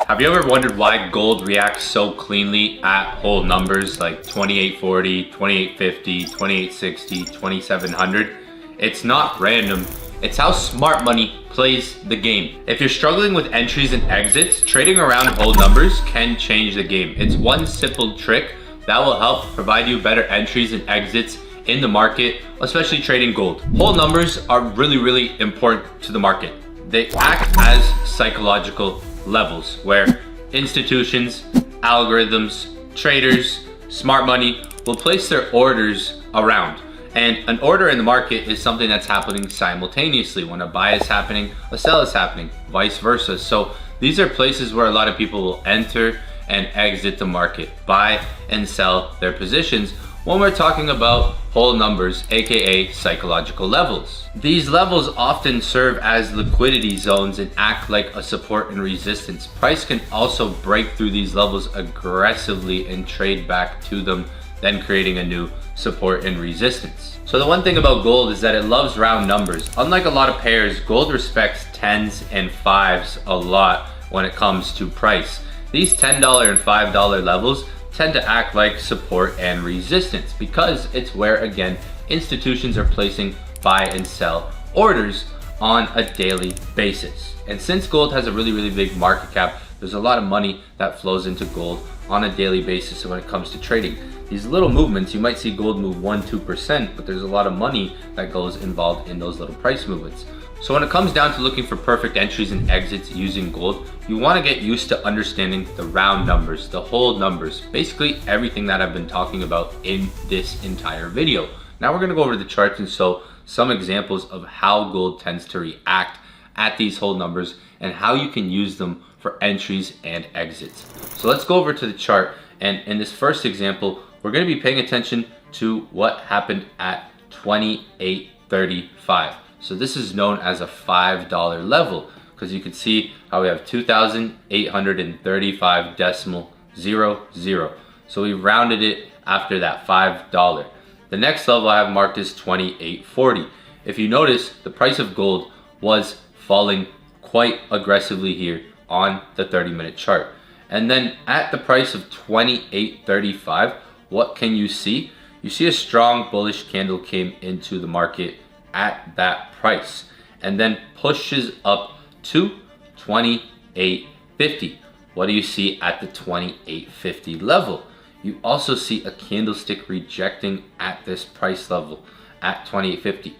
Have you ever wondered why gold reacts so cleanly at whole numbers like 2840, 2850, 2860, 2700? It's not random. It's how smart money plays the game. If you're struggling with entries and exits, trading around whole numbers can change the game. It's one simple trick that will help provide you better entries and exits in the market, especially trading gold. Whole numbers are really important to the market. They act as psychological levels where institutions, algorithms, traders, smart money will place their orders around. And an order in the market is something that's happening simultaneously. When a buy is happening, a sell is happening, vice versa. So these are places where a lot of people will enter and exit the market, buy and sell their positions when we're talking about whole numbers, aka psychological levels. These levels often serve as liquidity zones and act like a support and resistance. Price can also break through these levels aggressively and trade back to them, then creating a new support and resistance. So the one thing about gold is that it loves round numbers. Unlike a lot of pairs, gold respects tens and fives a lot when it comes to price. These $10 and $5 levels tend to act like support and resistance because it's where, again, institutions are placing buy and sell orders on a daily basis. And since gold has a really big market cap, there's a lot of money that flows into gold on a daily basis when it comes to trading. These little movements, you might see gold move 1-2%, but there's a lot of money that goes involved in those little price movements. So when it comes down to looking for perfect entries and exits using gold, you want to get used to understanding the round numbers, the whole numbers, basically everything that I've been talking about in this entire video. Now we're going to go over the charts and show some examples of how gold tends to react at these whole numbers and how you can use them for entries and exits. So let's go over to the chart, and in this first example, we're going to be paying attention to what happened at 28.35. So this is known as a $5 level because you can see how we have 2,835.00. So we rounded it after that $5. The next level I have marked is 28.40. If you notice, the price of gold was falling quite aggressively here on the 30-minute chart. And then at the price of 28.35, what can you see? You see a strong bullish candle came into the market at that price and then pushes up to 28.50. What do you see at the 28.50 level? You also see a candlestick rejecting at this price level at 28.50.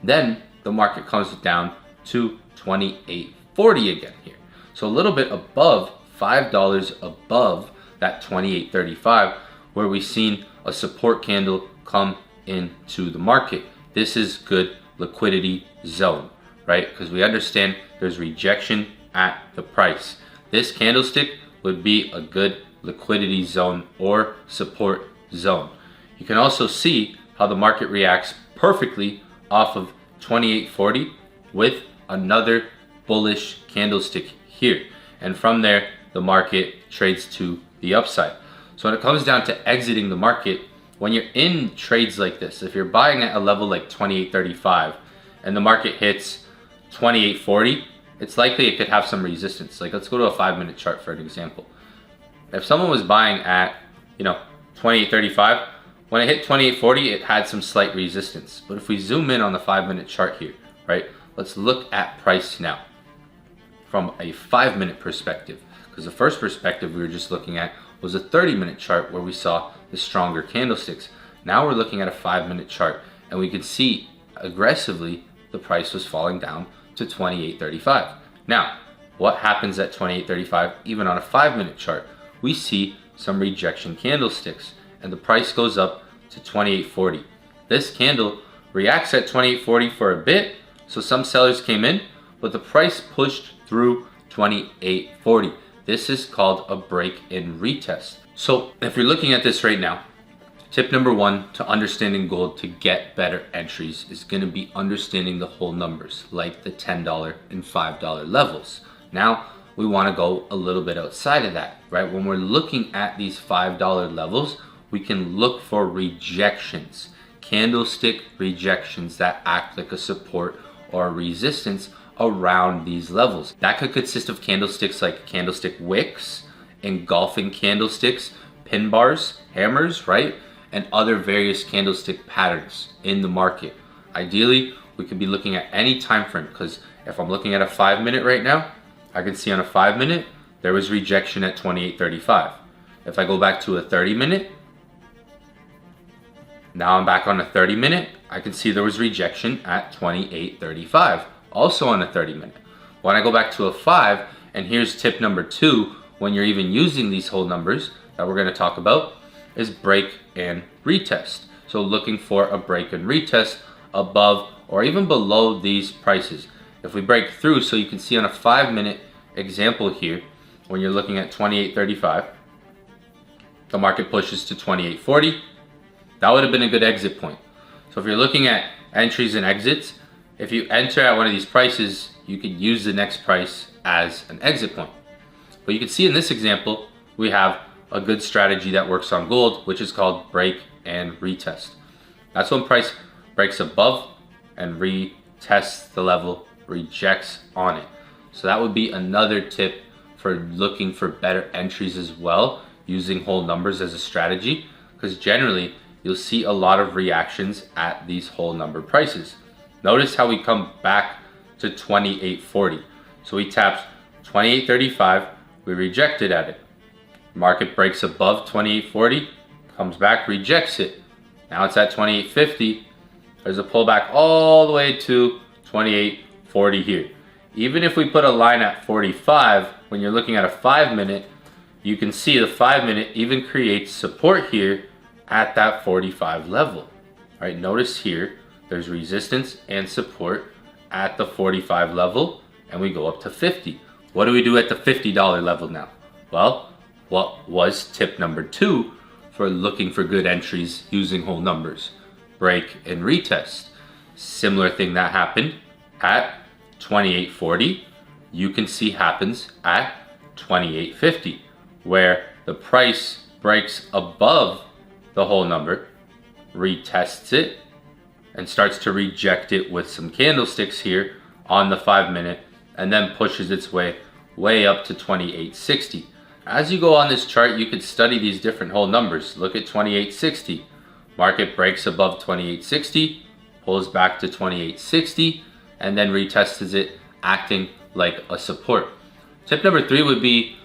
Then the market comes down to 28.40 again here. So a little bit above $5 above that 28.35 where we've seen a support candle come into the market. This is good liquidity zone, right? Because we understand there's rejection at the price. This candlestick would be a good liquidity zone or support zone. You can also see how the market reacts perfectly off of 28.40 with another bullish candlestick here. And from there, the market trades to the upside. So when it comes down to exiting the market, when you're in trades like this, if you're buying at a level like 28.35 and the market hits 28.40, it's likely it could have some resistance. Like let's go to a 5-minute chart for an example. If someone was buying at, 28.35, when it hit 28.40, it had some slight resistance. But if we zoom in on the 5-minute chart here, right? Let's look at price now from a 5-minute perspective. Because the first perspective we were just looking at was a 30-minute chart where we saw the stronger candlesticks. Now we're looking at a 5-minute chart and we can see aggressively the price was falling down to 28.35. Now, what happens at 28.35 even on a 5-minute chart? We see some rejection candlesticks and the price goes up to 28.40. This candle reacts at 28.40 for a bit, so some sellers came in, but the price pushed through 28.40. This is called a break in retest. So if you're looking at this right now, tip number 1 to understanding gold to get better entries is going to be understanding the whole numbers, like the $10 and $5 levels. Now we want to go a little bit outside of that, right? When we're looking at these $5 levels, we can look for rejections, candlestick rejections that act like a support or a resistance around these levels. That could consist of candlesticks like candlestick wicks, engulfing candlesticks, pin bars, hammers, right? And other various candlestick patterns in the market. Ideally, we could be looking at any time frame, because if I'm looking at a 5 minute right now, I can see on a 5 minute, there was rejection at 28.35. If I go back to a 30 minute, now I'm back on a 30 minute, I can see there was rejection at 28.35, also on a 30 minute. When I go back to a 5, and here's tip number 2, when you're even using these whole numbers that we're gonna talk about, is break and retest. So looking for a break and retest above or even below these prices. If we break through, so you can see on a 5 minute example here, when you're looking at 28.35, the market pushes to 28.40. That would have been a good exit point. So if you're looking at entries and exits, if you enter at one of these prices, you could use the next price as an exit point. But you can see in this example, we have a good strategy that works on gold, which is called break and retest. That's when price breaks above and retests the level, rejects on it. So that would be another tip for looking for better entries as well, using whole numbers as a strategy, because generally you'll see a lot of reactions at these whole number prices. Notice how we come back to 28.40. So we tapped 28.35, we rejected at it. Market breaks above 28.40, comes back, rejects it. Now it's at 28.50. There's a pullback all the way to 28.40 here. Even if we put a line at 45, when you're looking at a 5 minute, you can see the 5 minute even creates support here at that 45 level. All right, notice here, there's resistance and support at the 45 level, and we go up to 50. What do we do at the $50 level now? Well, what was tip number 2 for looking for good entries using whole numbers? Break and retest. Similar thing that happened at 28.40, you can see happens at 28.50, where the price breaks above the whole number, retests it, and starts to reject it with some candlesticks here on the 5 minute, and then pushes its way up to 28.60. As you go on this chart, you could study these different whole numbers. Look at 28.60. Market breaks above 28.60, pulls back to 28.60, and then retests it, acting like a support. Tip number 3 would be,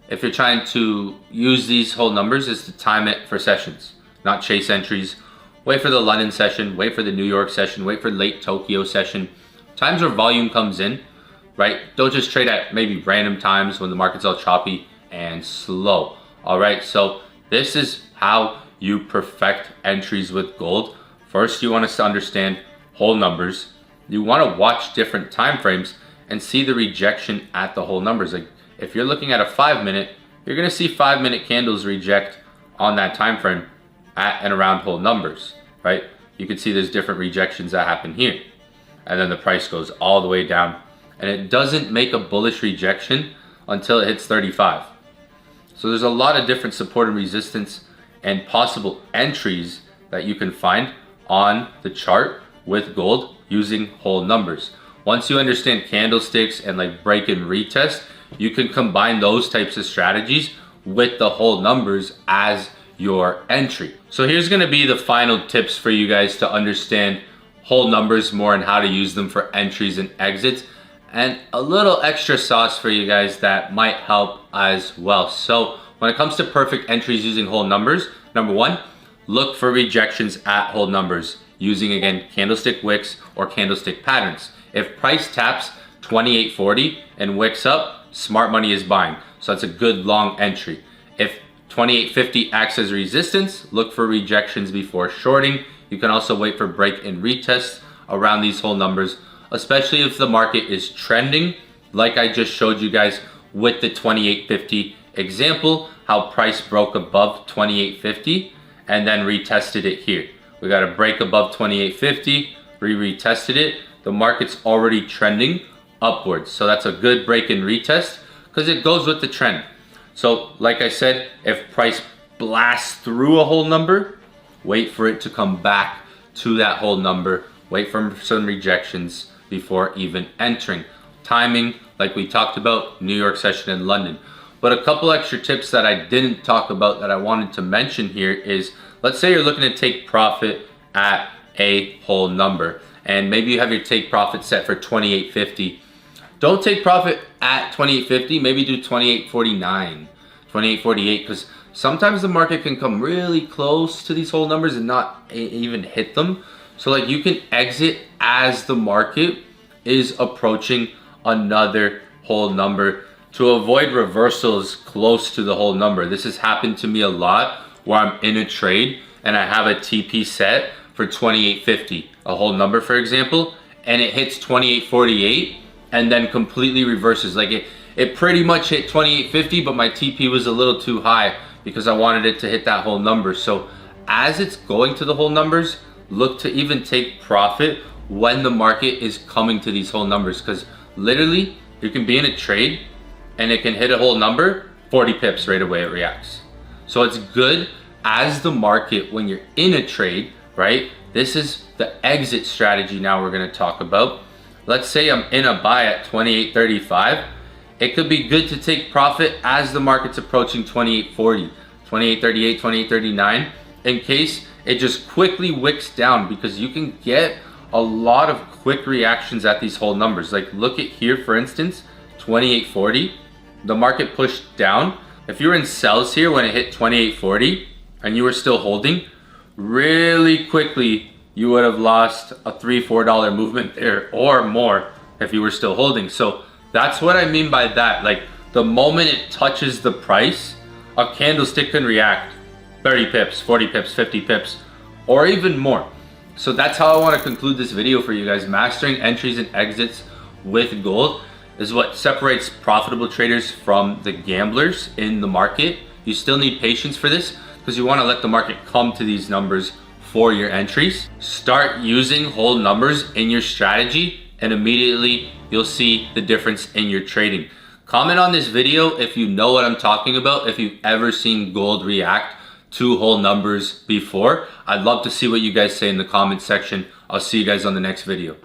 if you're trying to use these whole numbers, is to time it for sessions, not chase entries. Wait for the London session, wait for the New York session, wait for late Tokyo session. Times where volume comes in, right? Don't just trade at maybe random times when the market's all choppy and slow. All right, so this is how you perfect entries with gold. First, you want us to understand whole numbers. You want to watch different time frames and see the rejection at the whole numbers. Like if you're looking at a 5 minute, you're going to see 5 minute candles reject on that time frame at and around whole numbers, right? You can see there's different rejections that happen here, and then the price goes all the way down, and it doesn't make a bullish rejection until it hits 35. So there's a lot of different support and resistance and possible entries that you can find on the chart with gold using whole numbers. Once you understand candlesticks and like break and retest, you can combine those types of strategies with the whole numbers as your entry. So here's going to be the final tips for you guys to understand whole numbers more and how to use them for entries and exits, and a little extra sauce for you guys that might help as well. So when it comes to perfect entries using whole numbers, number 1, look for rejections at whole numbers using, again, candlestick wicks or candlestick patterns. If price taps 28.40 and wicks up, smart money is buying. So that's a good long entry. If 28.50 acts as resistance, look for rejections before shorting. You can also wait for break and retest around these whole numbers, especially if the market is trending, like I just showed you guys with the 28.50 example, how price broke above 28.50 and then retested it here. We got a break above 28.50, retested it. The market's already trending upwards. So that's a good break and retest because it goes with the trend. So like I said, if price blasts through a whole number, wait for it to come back to that whole number. Wait for some rejections before even entering. timing, like we talked about, New York session in London. But a couple extra tips that I didn't talk about that I wanted to mention here is, let's say you're looking to take profit at a whole number, and maybe you have your take profit set for 28.50. Don't take profit at 28.50, maybe do 28.49, 28.48, because sometimes the market can come really close to these whole numbers and not even hit them. So like you can exit as the market is approaching another whole number to avoid reversals close to the whole number. This has happened to me a lot where I'm in a trade and I have a TP set for 28.50, a whole number for example, and it hits 28.48 and then completely reverses. Like it pretty much hit 28.50, but my TP was a little too high because I wanted it to hit that whole number. So as it's going to the whole numbers, look to even take profit when the market is coming to these whole numbers, because literally you can be in a trade and it can hit a whole number, 40 pips right away it reacts. So it's good as the market, when you're in a trade, right? This is the exit strategy now we're gonna talk about. Let's say I'm in a buy at 28.35. It could be good to take profit as the market's approaching 28.40, 28.38, 28.39, in case it just quickly wicks down, because you can get a lot of quick reactions at these whole numbers. Like look at here, for instance, 28.40, the market pushed down. If you were in sells here when it hit 28.40 and you were still holding, really quickly you would have lost a $3-4 movement there or more if you were still holding. So that's what I mean by that. Like the moment it touches the price, a candlestick can react 30 pips, 40 pips, 50 pips, or even more. So that's how I want to conclude this video for you guys. Mastering entries and exits with gold is what separates profitable traders from the gamblers in the market. You still need patience for this because you want to let the market come to these numbers for your entries. Start using whole numbers in your strategy and immediately you'll see the difference in your trading. Comment on this video if you know what I'm talking about, if you've ever seen gold react to whole numbers before. I'd love to see what you guys say in the comment section. I'll see you guys on the next video.